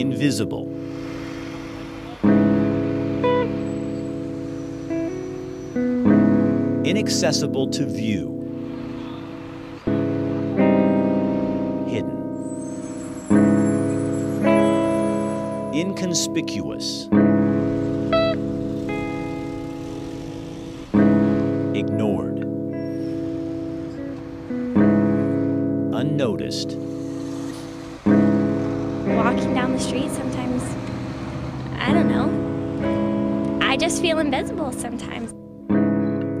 invisible. Inaccessible to view. Hidden. Inconspicuous. Ignored. Unnoticed. Walking down the street sometimes, I don't know, I just feel invisible sometimes.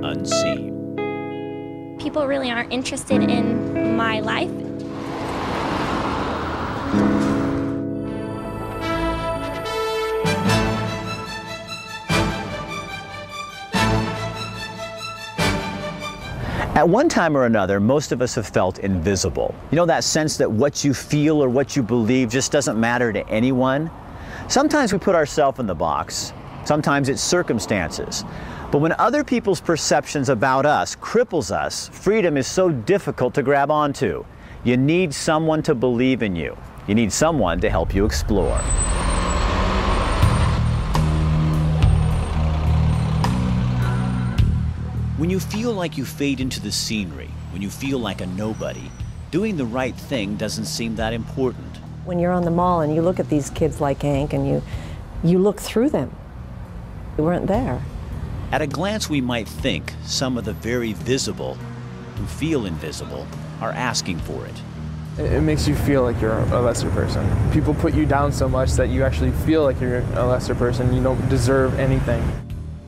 Unseen. People really aren't interested in my life. At one time or another, most of us have felt invisible. You know, that sense that what you feel or what you believe just doesn't matter to anyone? Sometimes we put ourselves in the box. Sometimes it's circumstances. But when other people's perceptions about us cripples us, freedom is so difficult to grab onto. You need someone to believe in you. You need someone to help you explore. When you feel like you fade into the scenery, when you feel like a nobody, doing the right thing doesn't seem that important. When you're on the mall and you look at these kids like Hank and you look through them, they weren't there. At a glance, we might think some of the very visible who feel invisible are asking for it. It makes you feel like you're a lesser person. People put you down so much that you actually feel like you're a lesser person. You don't deserve anything.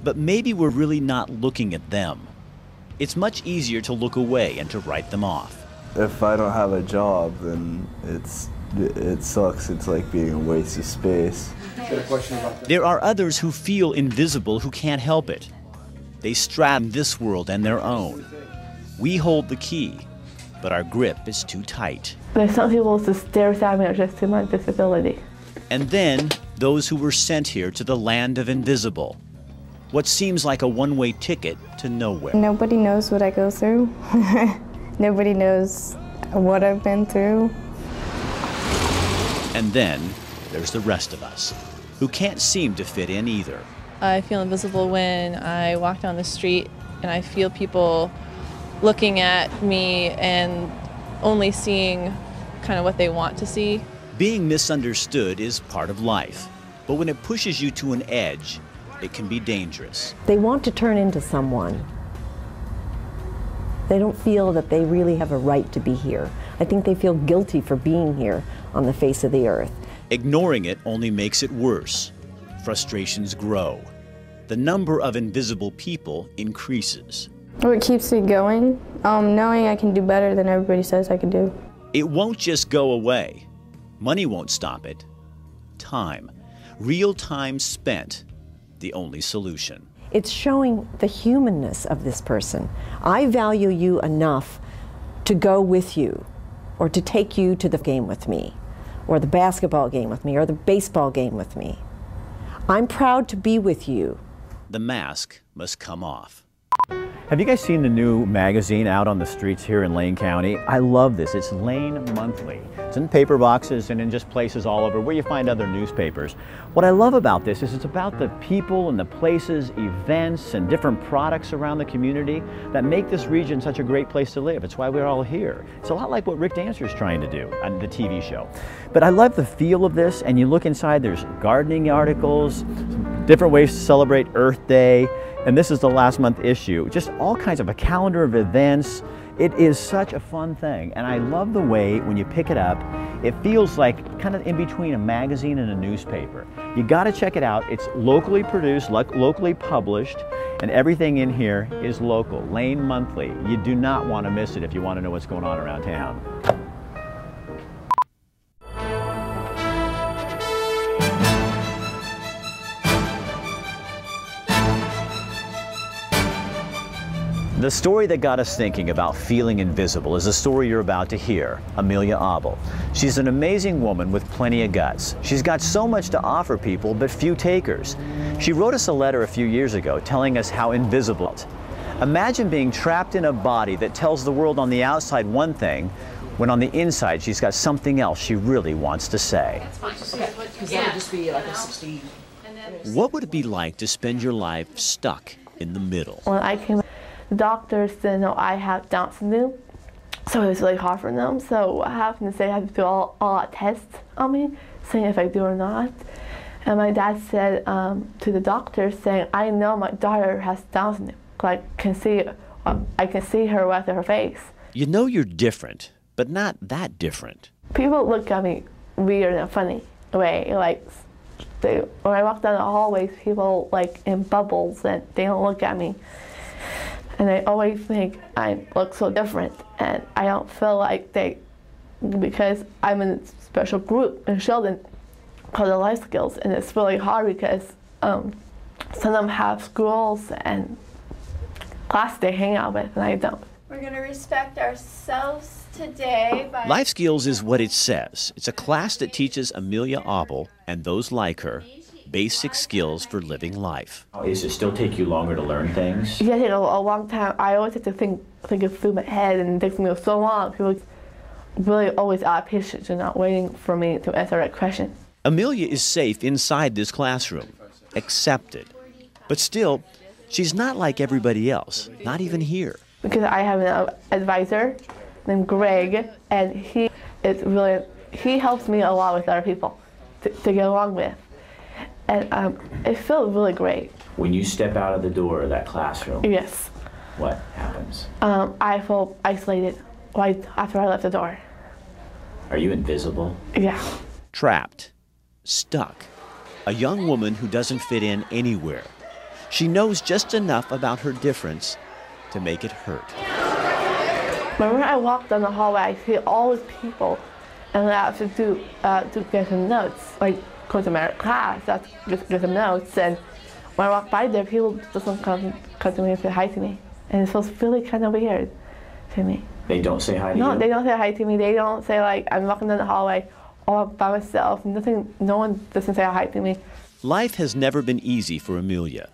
But maybe we're really not looking at them. It's much easier to look away and to write them off. If I don't have a job, then it sucks. It's like being a waste of space. There are others who feel invisible who can't help it. They straddle this world and their own. We hold the key, but our grip is too tight. There's some people who stare at me just to my disability. And then those who were sent here to the land of invisible. What seems like a one-way ticket to nowhere. Nobody knows what I go through. Nobody knows what I've been through. And then there's the rest of us, who can't seem to fit in either. I feel invisible when I walk down the street and I feel people looking at me and only seeing kind of what they want to see. Being misunderstood is part of life, but when it pushes you to an edge, it can be dangerous. They want to turn into someone. They don't feel that they really have a right to be here. I think they feel guilty for being here on the face of the earth. Ignoring it only makes it worse. Frustrations grow. The number of invisible people increases. What keeps me going? Knowing I can do better than everybody says I can do. It won't just go away. Money won't stop it. Time. Real time spent. The only solution. It's showing the humanness of this person. I value you enough to go with you, or to take you to the game with me, or the basketball game with me, or the baseball game with me. I'm proud to be with you. The mask must come off. Have you guys seen the new magazine out on the streets here in Lane County? I love this. It's Lane Monthly. It's in paper boxes and in just places all over where you find other newspapers. What I love about this is it's about the people and the places, events, and different products around the community that make this region such a great place to live. It's why we're all here. It's a lot like what Rick Dancer's trying to do on the TV show. But I love the feel of this, and you look inside, there's gardening articles, different ways to celebrate Earth Day, and this is the last month issue. Just all kinds of a calendar of events. It is such a fun thing, and I love the way when you pick it up, it feels like kind of in between a magazine and a newspaper. You got to check it out. It's locally produced, locally published, and everything in here is local. Lane Monthly. You do not want to miss it if you want to know what's going on around town. The story that got us thinking about feeling invisible is the story you're about to hear, Amelia Abel. She's an amazing woman with plenty of guts. She's got so much to offer people, but few takers. She wrote us a letter a few years ago telling us how invisible. Imagine being trapped in a body that tells the world on the outside one thing, when on the inside she's got something else she really wants to say. because that would just be like a 60. What would it be like to spend your life stuck in the middle? When I came, the doctors didn't know I had Down syndrome, so it was really hard for them. So what happened is they had to do all out tests on me, saying if I do or not. And my dad said to the doctor, saying, "I know my daughter has Down syndrome. I can see her with her face." You know you're different, but not that different. People look at me weird in a funny way. When I walk down the hallways, people in bubbles and they don't look at me. And they always think I look so different. And I don't feel like because I'm in a special group in Sheldon called the Life Skills. And it's really hard because some of them have schools and class they hang out with, and I don't. We're going to respect ourselves today by... Life Skills is what it says. It's a class that teaches Amelia Abel and those like her basic skills for living life. Does it still take you longer to learn things? Yeah, it takes a long time. I always have to think it through my head, and it takes me so long. People really always out of patience and not waiting for me to answer that question. Amelia is safe inside this classroom, accepted. But still, she's not like everybody else, not even here. Because I have an advisor named Greg, and he helps me a lot with other people to get along with. And it feels really great. When you step out of the door of that classroom, yes, what happens? I feel isolated right after I left the door. Are you invisible? Yeah. Trapped, stuck, a young woman who doesn't fit in anywhere. She knows just enough about her difference to make it hurt. Whenever I walk down the hallway, I see all these people, and I have to get some notes, go to my class, get some notes, and when I walk by there, people just don't come to me and say hi to me, and it feels really kind of weird to me. They don't say hi to you? No, they don't say hi to me. They don't say I'm walking down the hallway all by myself. No one doesn't say hi to me. Life has never been easy for Amelia.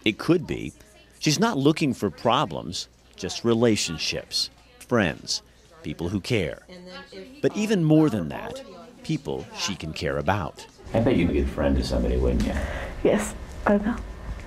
It could be. She's not looking for problems, just relationships, friends, people who care. But even more than that, people she can care about. I bet you'd be a good friend to somebody, wouldn't you? Yes, I will.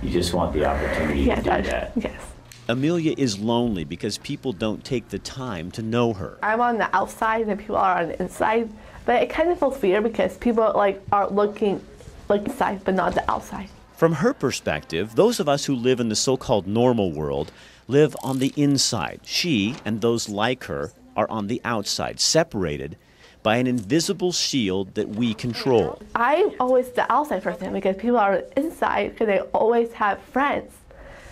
You just want the opportunity to do that. Yes. Amelia is lonely because people don't take the time to know her. I'm on the outside and people are on the inside, but it kind of feels weird because people are looking inside but not the outside. From her perspective, those of us who live in the so-called normal world live on the inside. She and those like her are on the outside, separated by an invisible shield that we control. I'm always the outside person because people are inside because they always have friends.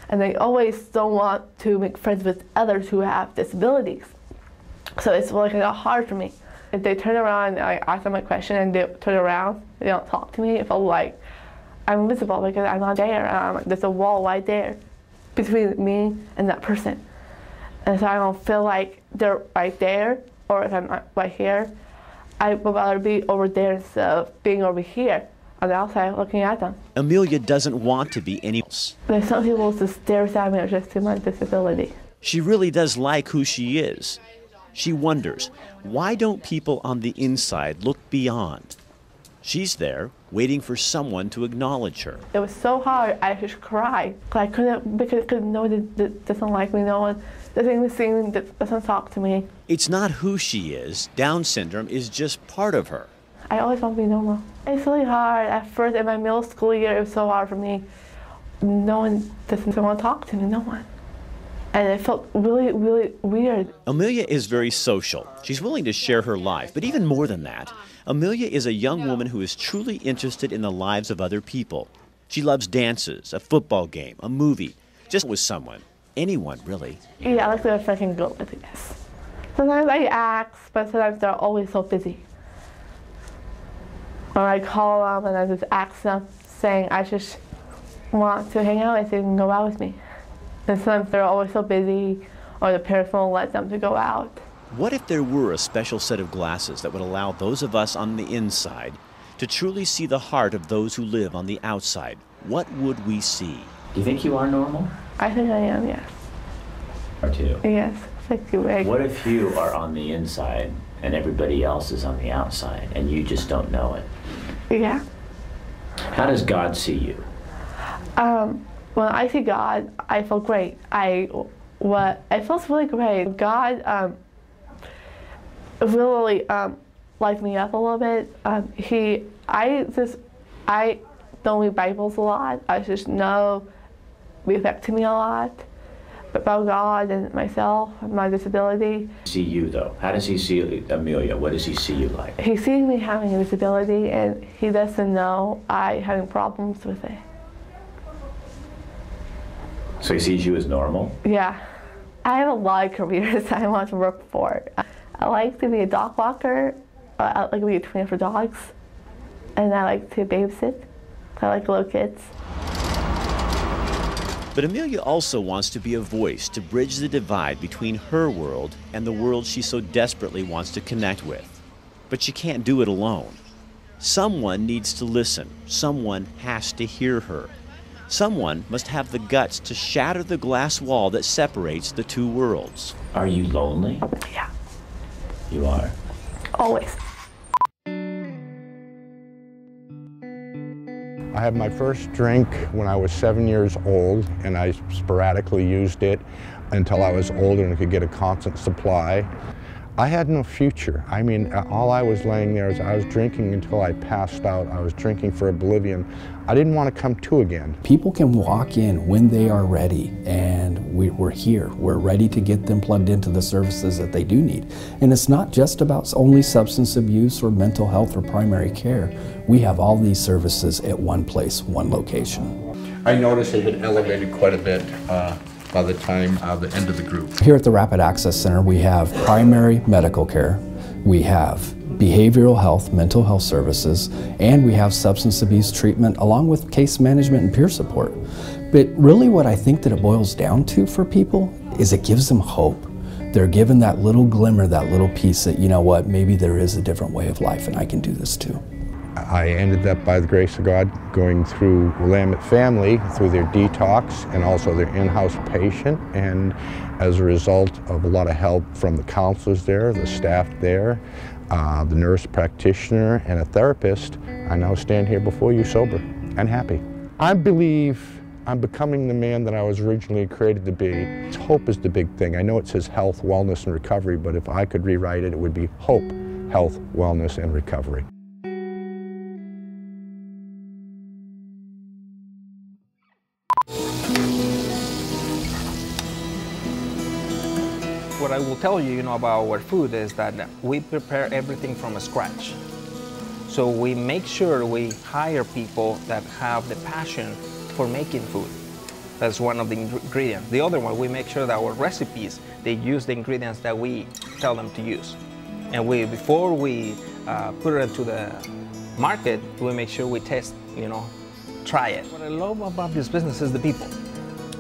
And they always don't want to make friends with others who have disabilities. So it's kind of hard for me. If they turn around and I ask them a question and they turn around, they don't talk to me, it feels like I'm invisible because I'm not there. There's a wall right there between me and that person. And so I don't feel like they're right there, or if I'm right here, I would rather be over there instead of being over here on the outside looking at them. Amelia doesn't want to be any else. There's some people just stare at me just to my disability. She really does like who she is. She wonders, why don't people on the inside look beyond? She's there, waiting for someone to acknowledge her. It was so hard, I just cried. I couldn't, because no one doesn't like me, no one doesn't see me, doesn't talk to me. It's not who she is. Down syndrome is just part of her. I always want to be normal. It's really hard. At first, in my middle school year, it was so hard for me. No one doesn't want to talk to me, no one. And it felt really, really weird. Amelia is very social. She's willing to share her life. But even more than that, Amelia is a young woman who is truly interested in the lives of other people. She loves dances, a football game, a movie, just with someone. Anyone, really. Yeah, I like to freaking go with it, yes. Sometimes I ask, but sometimes they're always so busy. Or I call them and I just ask them, saying I just want to hang out with you and go out with me. And sometimes they're always so busy, or the parents won't let them to go out. What if there were a special set of glasses that would allow those of us on the inside to truly see the heart of those who live on the outside? What would we see? Do you think you are normal? I think I am, yes. Are too? Yes, thank you, Meg. What if you are on the inside and everybody else is on the outside and you just don't know it? Yeah. How does God see you? When I see God, I feel great. It feels really great. God really lights me up a little bit. I don't read Bibles a lot. I just know it affected me a lot about God and myself, my disability. See you though. How does he see Amelia? What does he see you like? He sees me having a disability, and he doesn't know I having problems with it. So he sees you as normal? Yeah. I have a lot of careers I want to work for. I like to be a dog walker. I like to be a trainer for dogs. And I like to babysit. I like little kids. But Amelia also wants to be a voice to bridge the divide between her world and the world she so desperately wants to connect with. But she can't do it alone. Someone needs to listen. Someone has to hear her. Someone must have the guts to shatter the glass wall that separates the two worlds. Are you lonely? Yeah. You are? Always. I had my first drink when I was 7 years old, and I sporadically used it until I was older and could get a constant supply. I had no future. I mean, all I was laying there is I was drinking until I passed out. I was drinking for oblivion. I didn't want to come to again. People can walk in when they are ready, and we're here. We're ready to get them plugged into the services that they do need. And it's not just about only substance abuse or mental health or primary care. We have all these services at one place, one location. I noticed it had elevated quite a bit by the time the end of the group. Here at the Rapid Access Center, we have primary medical care, we have behavioral health, mental health services, and we have substance abuse treatment along with case management and peer support. But really what I think that it boils down to for people is it gives them hope. They're given that little glimmer, that little piece that, you know what, maybe there is a different way of life and I can do this too. I ended up, by the grace of God, going through Willamette Family, through their detox and also their in-house patient. And as a result of a lot of help from the counselors there, the staff there, the nurse practitioner, and a therapist, I now stand here before you sober and happy. I believe I'm becoming the man that I was originally created to be. Hope is the big thing. I know it says health, wellness, and recovery, but if I could rewrite it, it would be hope, health, wellness, and recovery. What I will tell you, about our food is that we prepare everything from scratch. So we make sure we hire people that have the passion for making food. That's one of the ingredients. The other one, we make sure that our recipes, they use the ingredients that we tell them to use. And before we put it into the market, we make sure we test, try it. What I love about this business is the people.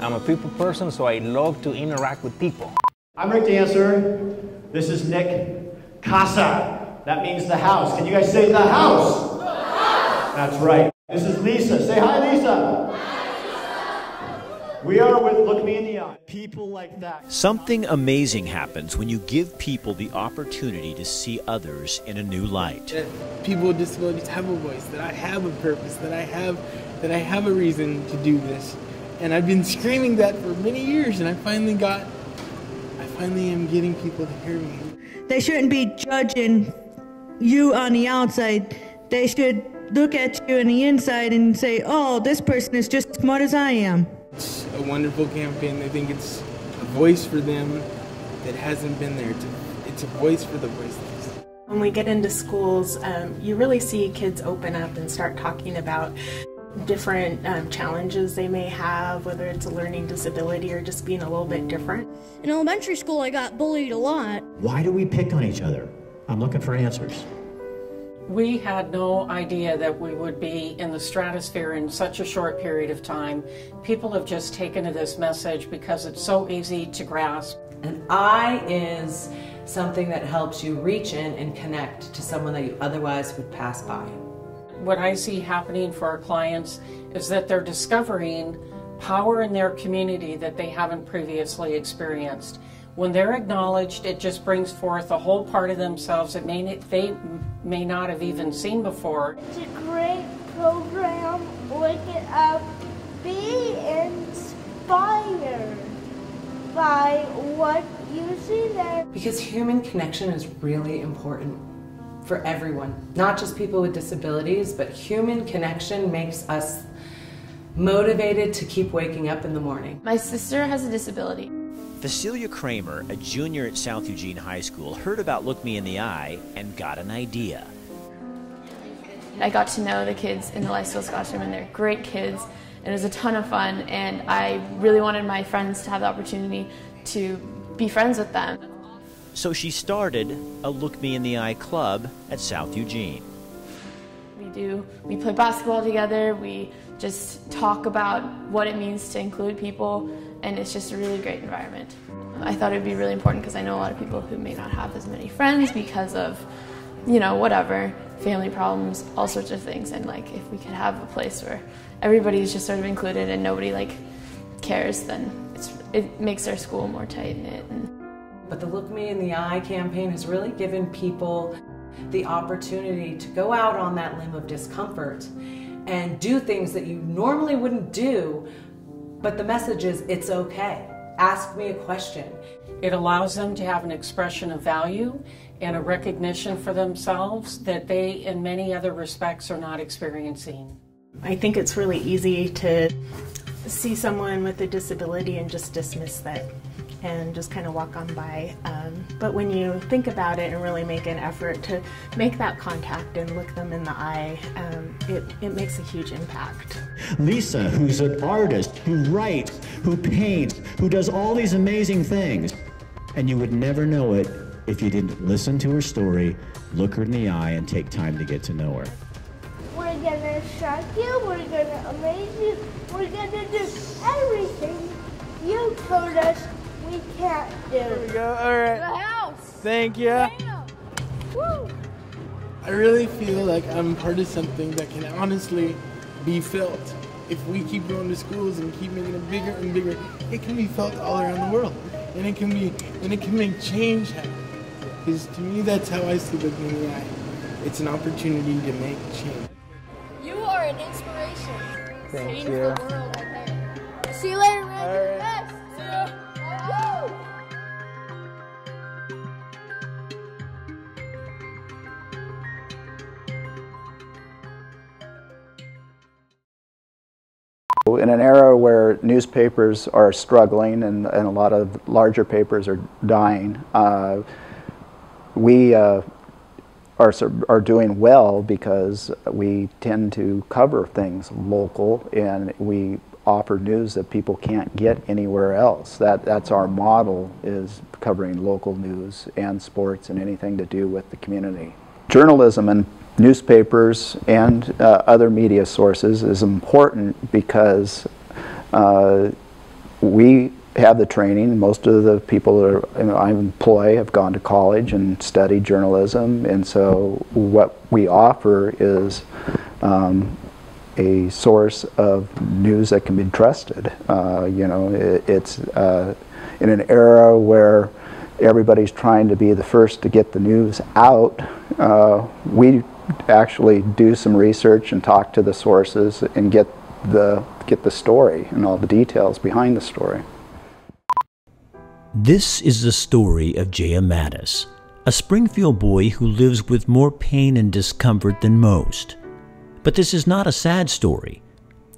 I'm a people person, so I love to interact with people. I'm Rick Dancer. This is Nick Casa. That means the house. Can you guys say the house? The house. That's right. This is Lisa. Say hi, Lisa. Hi, Lisa. We are with Look Me in the Eye. People like that. Something amazing happens when you give people the opportunity to see others in a new light. That people with disabilities have a voice, that I have a purpose, that I have a reason to do this. And I've been screaming that for many years, and I finally am getting people to hear me. They shouldn't be judging you on the outside. They should look at you on the inside and say, oh, this person is just as smart as I am. It's a wonderful campaign. I think it's a voice for them that hasn't been there. It's a voice for the voiceless. When we get into schools, you really see kids open up and start talking about different challenges they may have, whether it's a learning disability or just being a little bit different. In elementary school, I got bullied a lot. Why do we pick on each other? I'm looking for answers. We had no idea that we would be in the stratosphere in such a short period of time. People have just taken to this message because it's so easy to grasp. An eye is something that helps you reach in and connect to someone that you otherwise would pass by. What I see happening for our clients is that they're discovering power in their community that they haven't previously experienced. When they're acknowledged, it just brings forth a whole part of themselves that they may not have even seen before. It's a great program, look it up, be inspired by what you see there. Because human connection is really important for everyone, not just people with disabilities, but human connection makes us motivated to keep waking up in the morning. My sister has a disability. Cecilia Kramer, a junior at South Eugene High School, heard about Look Me in the Eye and got an idea. I got to know the kids in the life skills classroom, and they're great kids, and it was a ton of fun, and I really wanted my friends to have the opportunity to be friends with them. So she started a Look Me in the Eye club at South Eugene. We play basketball together, we just talk about what it means to include people, and it's just a really great environment. I thought it would be really important because I know a lot of people who may not have as many friends because of, you know, whatever, family problems, all sorts of things, and like if we could have a place where everybody is just sort of included and nobody like cares, then it makes our school more tight-knit. But the Look Me in the Eye campaign has really given people the opportunity to go out on that limb of discomfort and do things that you normally wouldn't do, but the message is, it's okay. Ask me a question. It allows them to have an expression of value and a recognition for themselves that they, in many other respects, are not experiencing. I think it's really easy to see someone with a disability and just dismiss that and just kind of walk on by. But when you think about it and really make an effort to make that contact and look them in the eye, it makes a huge impact. Lisa, who's an artist, who writes, who paints, who does all these amazing things. And you would never know it if you didn't listen to her story, look her in the eye, and take time to get to know her. We're gonna shock you, we're gonna amaze you, we're gonna do everything you told us we can't do. There we go, all right. The house. Thank you. Damn. Woo. I really feel like I'm part of something that can honestly be felt. If we keep going to schools and keep making it bigger and bigger, it can be felt all around the world. And it can make change happen. Because to me, that's how I see Look Me in the Eye. It's an opportunity to make change. You are an inspiration. Thank Change you. the world out there. See you later, man. You're the best. See ya. Woo! In an era where newspapers are struggling and a lot of larger papers are dying, we are doing well because we tend to cover things local, and we offer news that people can't get anywhere else. That's our model, is covering local news and sports and anything to do with the community. Journalism and newspapers and other media sources is important because we have the training. Most of the people that I employ have gone to college and studied journalism, and so what we offer is a source of news that can be trusted. You know, it's in an era where everybody's trying to be the first to get the news out. We actually do some research and talk to the sources and get the story and all the details behind the story. This is the story of Jaya Mattis, a Springfield boy who lives with more pain and discomfort than most. But this is not a sad story.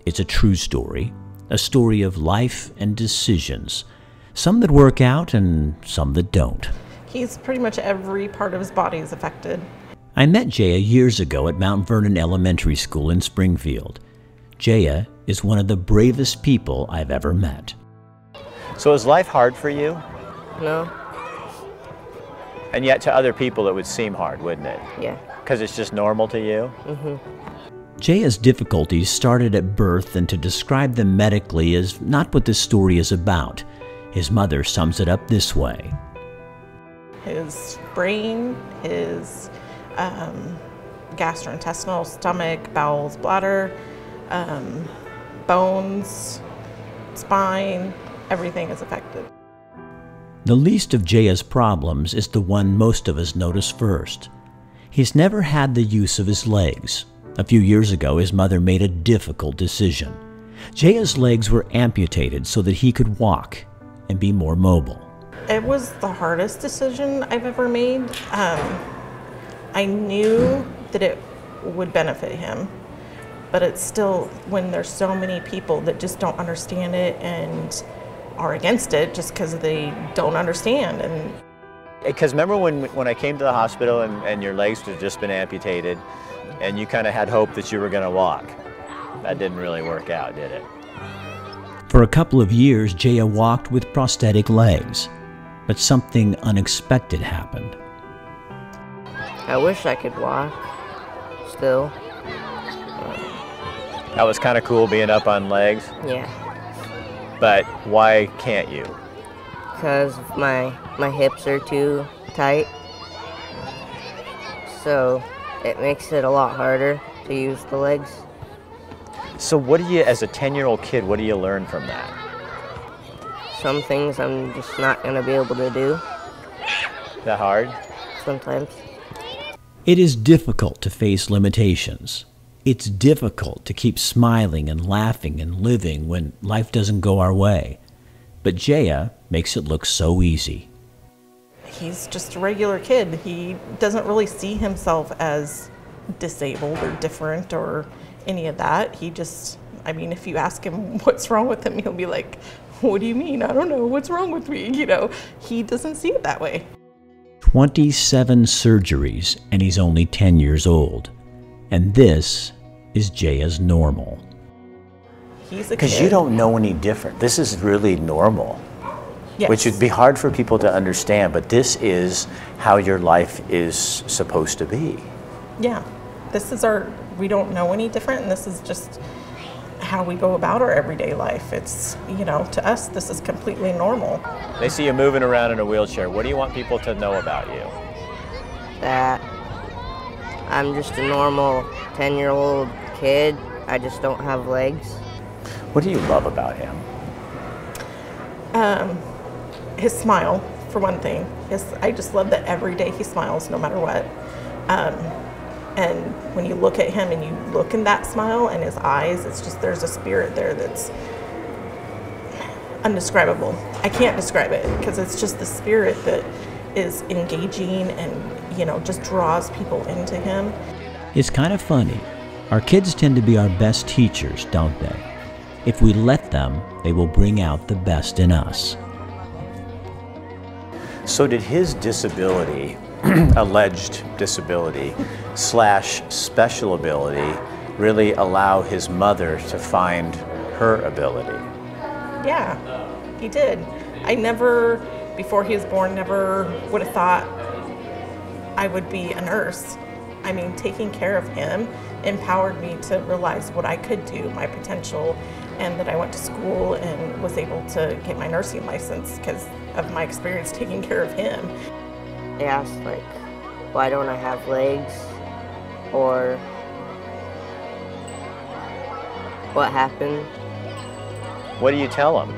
It's a true story, a story of life and decisions, some that work out and some that don't. He's pretty much every part of his body is affected. I met Jaya years ago at Mount Vernon Elementary School in Springfield. Jaya is one of the bravest people I've ever met. So is life hard for you? No. And yet to other people it would seem hard, wouldn't it? Yeah. Because it's just normal to you? Mm-hmm. Jaya's difficulties started at birth, and to describe them medically is not what this story is about. His mother sums it up this way. His brain, his gastrointestinal, stomach, bowels, bladder, bones, spine, everything is affected. The least of Jaya's problems is the one most of us notice first. He's never had the use of his legs. A few years ago, his mother made a difficult decision. Jaya's legs were amputated so that he could walk and be more mobile. It was the hardest decision I've ever made. I knew that it would benefit him, but it's still, when there's so many people that just don't understand it and are against it just because they don't understand. And because remember when I came to the hospital and your legs had just been amputated and you kind of had hope that you were going to walk. That didn't really work out, did it? For a couple of years, Jaya walked with prosthetic legs, but something unexpected happened. I wish I could walk still. That was kind of cool being up on legs? Yeah. But why can't you? Because my hips are too tight. So it makes it a lot harder to use the legs. So what do you, as a 10-year-old kid, what do you learn from that? Some things I'm just not going to be able to do. Is that hard? Sometimes. It is difficult to face limitations. It's difficult to keep smiling and laughing and living when life doesn't go our way. But Jaya makes it look so easy. he's just a regular kid. He doesn't really see himself as disabled or different or any of that. He just, I mean, if you ask him what's wrong with him, he'll be like, what do you mean? I don't know. What's wrong with me? You know, he doesn't see it that way. 27 surgeries, and he's only 10 years old. And this is Jaya's normal. He's a kid. Because you don't know any different. This is really normal. Yes. Which would be hard for people to understand, but this is how your life is supposed to be. Yeah. This is our, we don't know any different, and this is just how we go about our everyday life. It's, you know, to us, this is completely normal. They see you moving around in a wheelchair. What do you want people to know about you? That I'm just a normal 10-year-old kid. I just don't have legs. What do you love about him? His smile, for one thing. I just love that every day he smiles, no matter what. And when you look at him and you look in that smile and his eyes, it's just, there's a spirit there that's undescribable. I can't describe it because it's just the spirit that is engaging and, you know, just draws people into him. It's kind of funny. Our kids tend to be our best teachers, don't they? If we let them, they will bring out the best in us. So did his disability, alleged disability, / special ability, really allow his mother to find her ability? Yeah, he did. I never, before he was born, never would have thought I would be a nurse. I mean, taking care of him empowered me to realize what I could do, my potential, and that I went to school and was able to get my nursing license because of my experience taking care of him. They asked, like, why don't I have legs? Or what happened? What do you tell them?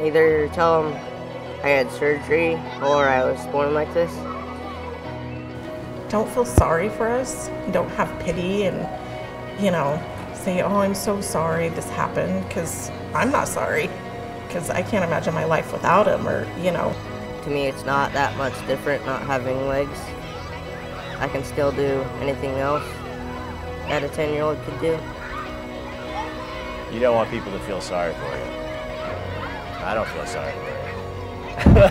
Either tell them I had surgery or I was born like this. Don't feel sorry for us. Don't have pity and, you know, say, oh, I'm so sorry this happened, because I'm not sorry, because I can't imagine my life without him, or, you know. To me, it's not that much different not having legs. I can still do anything else that a 10-year-old could do. You don't want people to feel sorry for you. I don't feel sorry for you.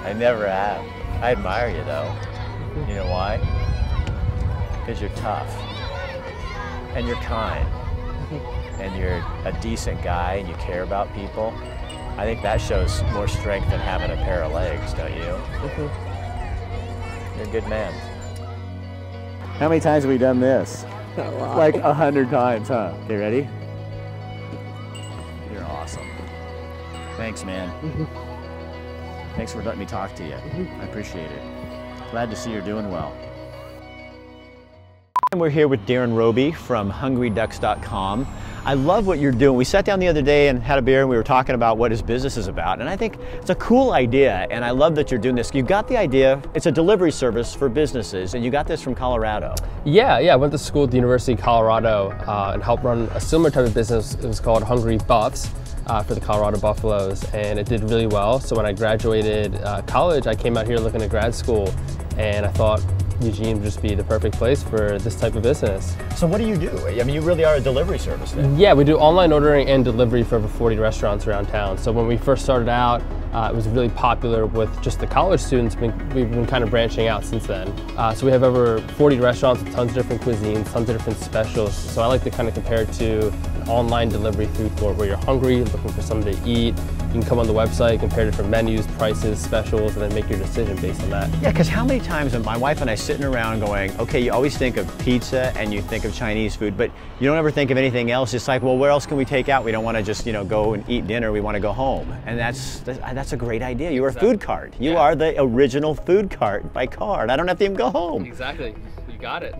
I never have. I admire you, though. You know why? Because you're tough. And you're kind. And you're a decent guy and you care about people. I think that shows more strength than having a pair of legs, don't you? You're a good man. How many times have we done this? A lot. Like 100 times, huh? Okay, ready? You're awesome. Thanks, man. Thanks for letting me talk to you. I appreciate it. Glad to see you're doing well. And we're here with Darren Roby from HungryDucks.com. I love what you're doing. We sat down the other day and had a beer and we were talking about what his business is about. And I think it's a cool idea and I love that you're doing this. You got the idea, it's a delivery service for businesses and you got this from Colorado. Yeah, I went to school at the University of Colorado and helped run a similar type of business. It was called Hungry Buffs for the Colorado Buffaloes, and it did really well. So when I graduated college, I came out here looking at grad school and I thought Eugene would just be the perfect place for this type of business. So what do you do? I mean, you really are a delivery service then. Yeah, we do online ordering and delivery for over 40 restaurants around town. So when we first started out, it was really popular with just the college students. We've been kind of branching out since then. So we have over 40 restaurants with tons of different cuisines, tons of different specials. So I like to kind of compare it to an online delivery food court where you're hungry, looking for something to eat. You can come on the website, compare different menus, prices, specials, and then make your decision based on that. Yeah, because how many times are my wife and I sitting around going, okay, you always think of pizza and you think of Chinese food, but you don't ever think of anything else. It's like, well, where else can we take out? We don't want to just, go and eat dinner. We want to go home. And that's a great idea. You are a food cart. You are the original food cart by card. I don't have to even go home. Exactly. You got it.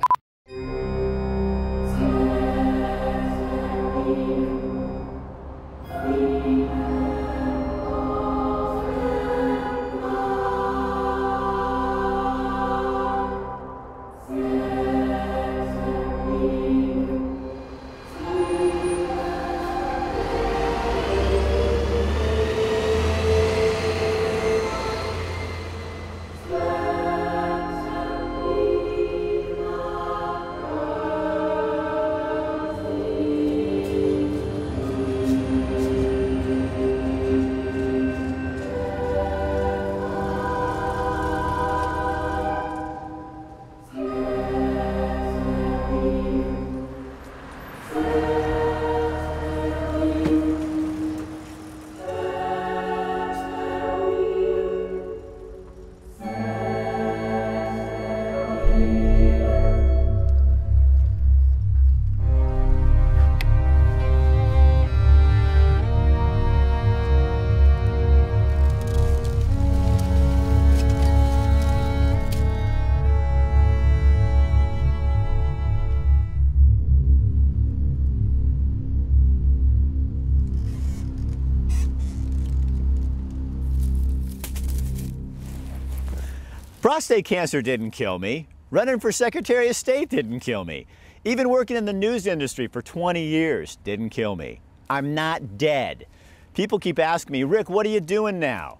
Prostate cancer didn't kill me. Running for Secretary of State didn't kill me. Even working in the news industry for 20 years didn't kill me. I'm not dead. People keep asking me, Rick, what are you doing now?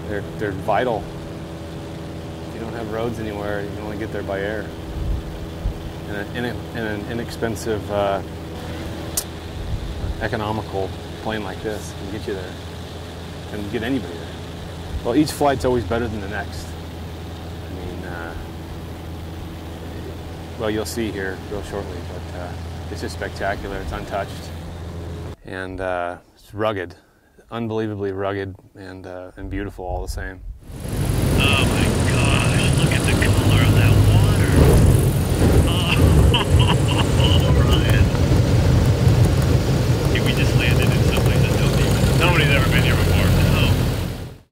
They're vital. If you don't have roads anywhere, you can only get there by air. And an inexpensive, economical plane like this can get you there. And get anybody there. Well, each flight's always better than the next. I mean, well, you'll see here real shortly, but it's just spectacular. It's untouched. And it's rugged, unbelievably rugged and beautiful all the same. Oh my gosh, look at the color of that